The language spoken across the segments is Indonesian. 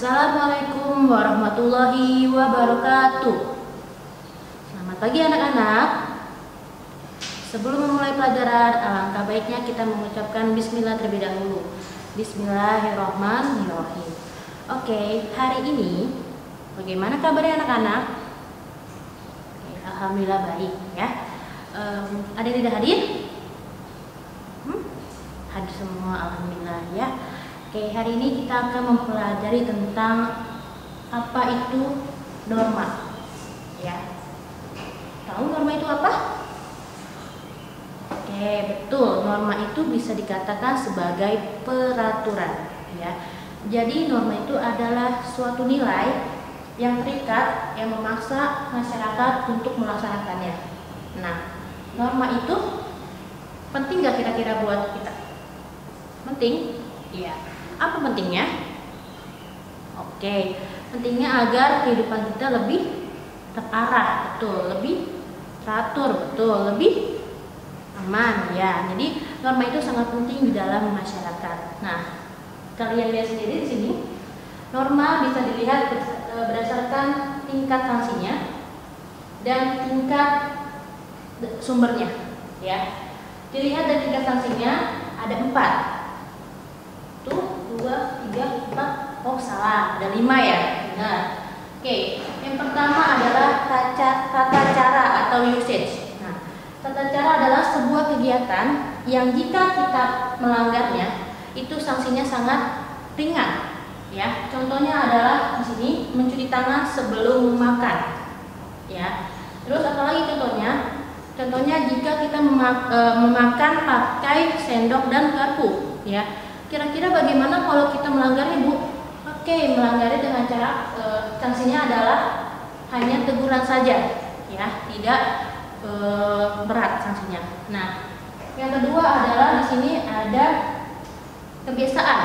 Assalamualaikum warahmatullahi wabarakatuh. Selamat pagi anak-anak. Sebelum memulai pelajaran, alangkah baiknya kita mengucapkan bismillah terlebih dahulu. Bismillahirrahmanirrahim. Oke, hari ini bagaimana kabarnya anak-anak? Alhamdulillah baik ya. Ada yang tidak hadir? Hadir semua, alhamdulillah ya. Oke, hari ini kita akan mempelajari tentang apa itu norma. Ya. Tahu norma itu apa? Oke, betul. Norma itu bisa dikatakan sebagai peraturan, ya. Jadi norma itu adalah suatu nilai yang terikat yang memaksa masyarakat untuk melaksanakannya. Nah, norma itu penting nggak kira-kira buat kita? Penting? Iya. Apa pentingnya? Oke, pentingnya agar kehidupan kita lebih terarah, betul, lebih teratur, betul, lebih aman ya. Jadi norma itu sangat penting di dalam masyarakat. Nah, kalian lihat sendiri di sini, norma bisa dilihat berdasarkan tingkat sanksinya dan tingkat sumbernya ya. Dilihat dari tingkat sanksinya ada 4. Tuh 2, 3, 4. Oh salah, ada 5 ya. Benar. Oke, yang pertama adalah tata cara atau usage. Nah, tata cara adalah sebuah kegiatan yang jika kita melanggarnya itu sanksinya sangat ringan. Ya, contohnya adalah di sini mencuci tangan sebelum makan. Ya. Terus apalagi contohnya? Contohnya jika kita memakan pakai sendok dan garpu. Ya. Kira-kira bagaimana kalau kita melanggarnya, Bu? Oke, melanggarnya dengan cara sanksinya adalah hanya teguran saja, ya, tidak berat sanksinya. Nah, yang kedua adalah di sini ada kebiasaan,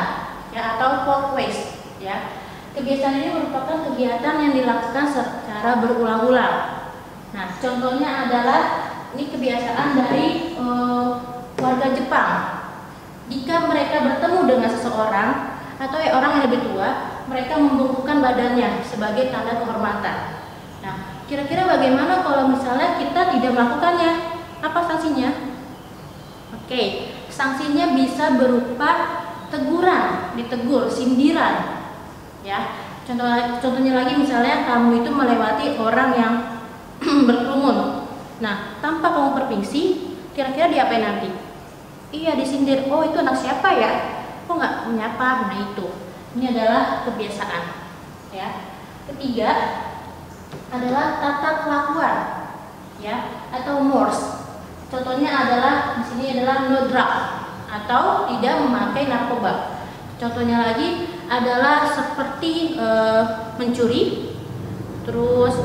ya, atau folkways, ya. Kebiasaan ini merupakan kegiatan yang dilakukan secara berulang-ulang. Nah, contohnya adalah ini kebiasaan dari warga Jepang. Jika mereka bertemu dengan seseorang atau orang yang lebih tua, mereka membungkukkan badannya sebagai tanda kehormatan. Nah, kira-kira bagaimana kalau misalnya kita tidak melakukannya? Apa sanksinya? Oke, sanksinya bisa berupa teguran, ditegur, sindiran. Ya, contohnya lagi misalnya kamu itu melewati orang yang berkerumun. Nah, tanpa kamu berfungsi, kira-kira diapain nanti? Iya, disindir. Oh, itu anak siapa ya? Kok nggak menyapa? Nah, itu. Ini adalah kebiasaan. Ya. Ketiga adalah tata kelakuan, ya, atau mores. Contohnya adalah di sini adalah no drug atau tidak memakai narkoba. Contohnya lagi adalah seperti mencuri, terus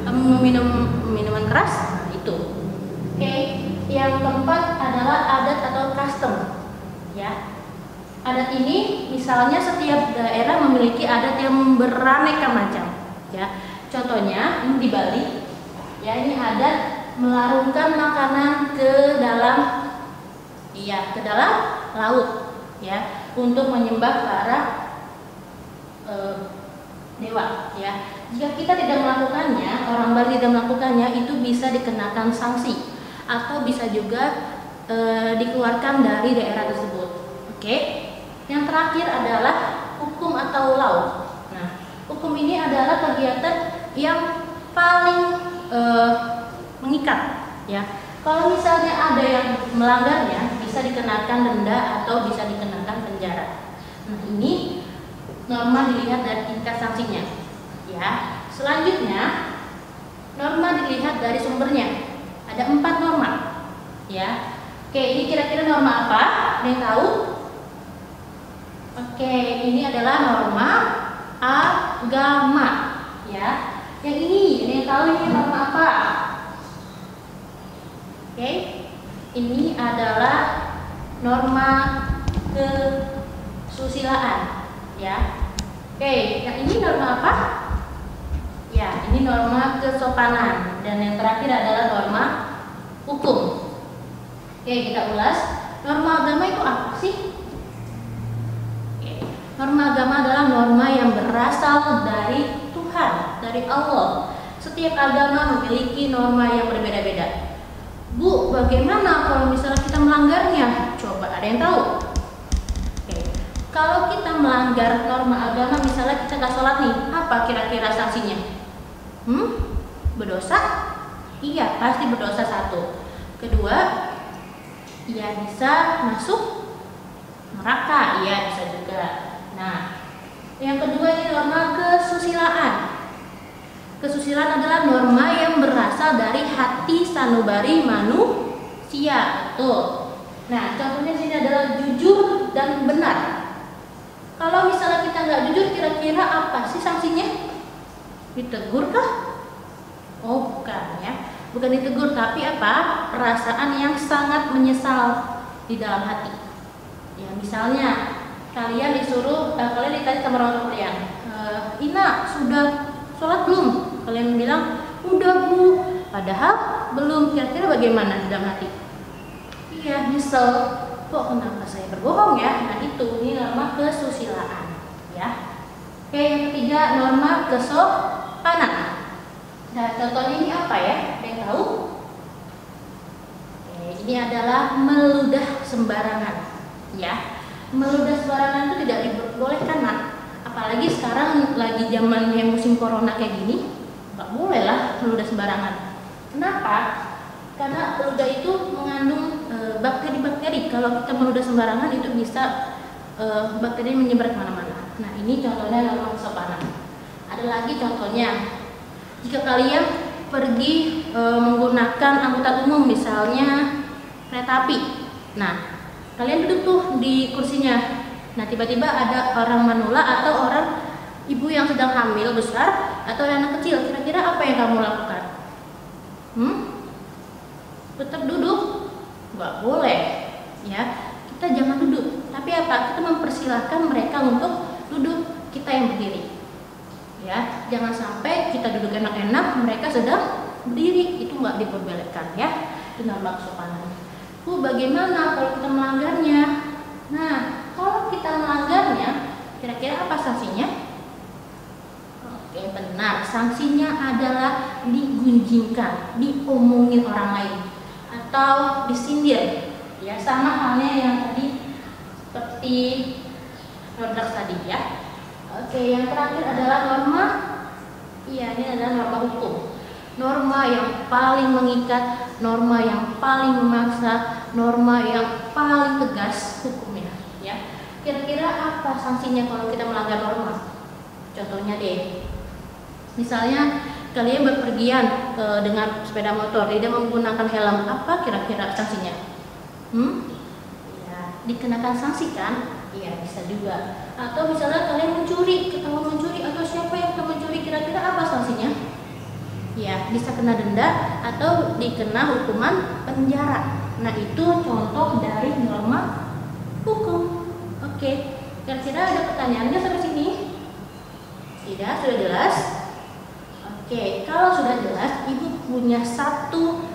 meminum minuman keras. Nah, itu. Oke, yang keempat adalah adat atau custom, ya. Adat ini misalnya setiap daerah memiliki adat yang beraneka macam, ya. Contohnya ini di Bali, ya, ini adat melarungkan makanan ke dalam laut, ya, untuk menyembah para dewa, ya. Jika kita tidak melakukannya, orang Bali tidak melakukannya, itu bisa dikenakan sanksi atau bisa juga dikeluarkan dari daerah tersebut. Oke. Yang terakhir adalah hukum atau law. Nah, hukum ini adalah kegiatan yang paling mengikat, ya. Kalau misalnya ada yang melanggarnya, bisa dikenakan denda atau bisa dikenakan penjara. Nah, ini norma dilihat dari tingkat sanksinya, ya. Selanjutnya, norma dilihat dari sumbernya. Ada 4 norma, ya. Oke, ini kira-kira norma apa? Ada yang tahu? Oke, ini adalah norma agama, ya. Yang ini, ada yang tahu ini norma apa? Oke, ini adalah norma kesusilaan, ya. Oke, yang ini norma apa? Ya, ini norma kesopanan. Dan yang terakhir adalah norma hukum. Oke, kita ulas. Norma agama itu apa sih? Oke, Norma agama adalah norma yang berasal dari Tuhan, dari Allah. Setiap agama memiliki norma yang berbeda-beda. Bu, bagaimana kalau misalnya kita melanggarnya? Coba ada yang tahu? Oke. Kalau kita melanggar norma agama, misalnya kita nggak sholat nih, apa kira-kira sanksinya? Berdosa? Iya, pasti berdosa satu. Kedua, ya bisa masuk neraka, iya bisa juga. Nah, yang kedua ini norma kesusilaan. Kesusilaan adalah norma yang berasal dari hati sanubari manusia. Betul. Nah, contohnya sini adalah jujur dan benar. Kalau misalnya kita nggak jujur, kira-kira apa sih sanksinya? Ditegur kah? Oh, bukan ya. Bukan ditegur, tapi apa? Perasaan yang sangat menyesal di dalam hati. Ya, misalnya kalian disuruh, kalian ditanya sama orang tua kalian, Ina sudah sholat belum? Kalian bilang udah Bu, padahal belum. Kira-kira bagaimana di dalam hati? Iya, nyesel. Kok kenapa saya berbohong ya? Nah itu, ini norma kesusilaan ya. Oke, yang ketiga norma kesopanan. Nah contohnya ini apa ya? Ada yang tahu? Oke, ini adalah meludah sembarangan ya. Meludah sembarangan itu tidak diperbolehkan nak. Apalagi sekarang lagi zamannya musim corona kayak gini, nggak boleh lah meludah sembarangan. Kenapa? Karena meludah itu mengandung bakteri-bakteri. Kalau kita meludah sembarangan itu bisa bakteri menyebar kemana-mana. Nah ini contohnya norma kesopanan. Ada lagi contohnya, jika kalian pergi menggunakan angkutan umum, misalnya kereta api. Nah kalian duduk tuh di kursinya. Nah tiba-tiba ada orang manula atau orang ibu yang sedang hamil besar atau anak kecil, kira-kira apa yang kamu lakukan? Tetap duduk? Nggak boleh ya, kita jangan duduk. Tapi apa? Kita mempersilahkan mereka untuk duduk, kita yang berdiri ya. Jangan sampai kita duduk enak-enak, mereka sedang berdiri, itu nggak diperbolehkan ya. Itu norma kesopanan. Bu, bagaimana kalau kita melanggarnya? Nah, kalau kita melanggarnya, kira-kira apa sanksinya? Oke, benar. Sanksinya adalah digunjingkan, diomongin orang lain, atau disindir. Ya, sama halnya yang tadi seperti produk tadi ya. Oke, yang terakhir adalah norma. Iya, ini adalah norma hukum. Norma yang paling mengikat, norma yang paling memaksa, norma yang paling tegas hukumnya ya. Kira-kira apa sanksinya kalau kita melanggar norma? Contohnya deh, misalnya kalian berpergian dengan sepeda motor, tidak menggunakan helm, apa kira-kira sanksinya? Ya, dikenakan sanksi kan? Iya, bisa juga. Atau misalnya kalian mencuri, ketahuan mencuri, atau siapa yang telah mencuri, kira-kira apa sanksinya? Ya, bisa kena denda atau dikena hukuman penjara. Nah, itu contoh dari norma hukum. Oke, kira-kira ada pertanyaannya sampai sini? Tidak, sudah jelas? Oke, kalau sudah jelas, Ibu punya satu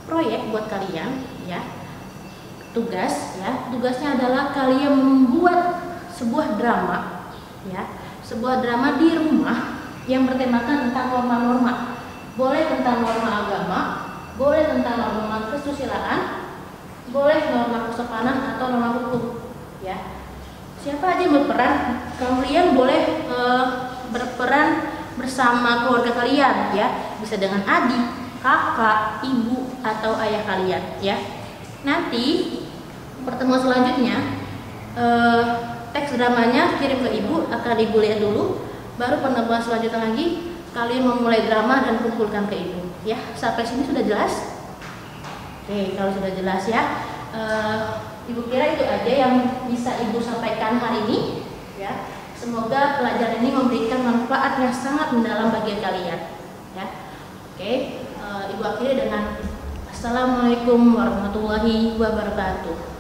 proyek buat kalian ya. Tugas ya, tugasnya adalah kalian membuat sebuah drama ya. Sebuah drama di rumah yang bertemakan tentang norma-norma. Boleh tentang norma agama, boleh tentang norma kesusilaan, boleh norma kesopanan atau norma hukum ya. Siapa aja yang berperan, kalian boleh berperan bersama keluarga kalian ya, bisa dengan adik, kakak, ibu atau ayah kalian ya. Nanti pertemuan selanjutnya teks dramanya kirim ke ibu, akan ibu lihat dulu, baru pertemuan selanjutnya lagi kalian memulai drama dan kumpulkan ke ibu ya. Sampai sini sudah jelas? Oke, kalau sudah jelas ya, ibu kira itu aja yang bisa ibu sampaikan hari ini ya. Semoga pelajaran ini memberikan manfaat yang sangat mendalam bagi kalian ya. Oke, ibu akhiri dengan Assalamualaikum warahmatullahi wabarakatuh.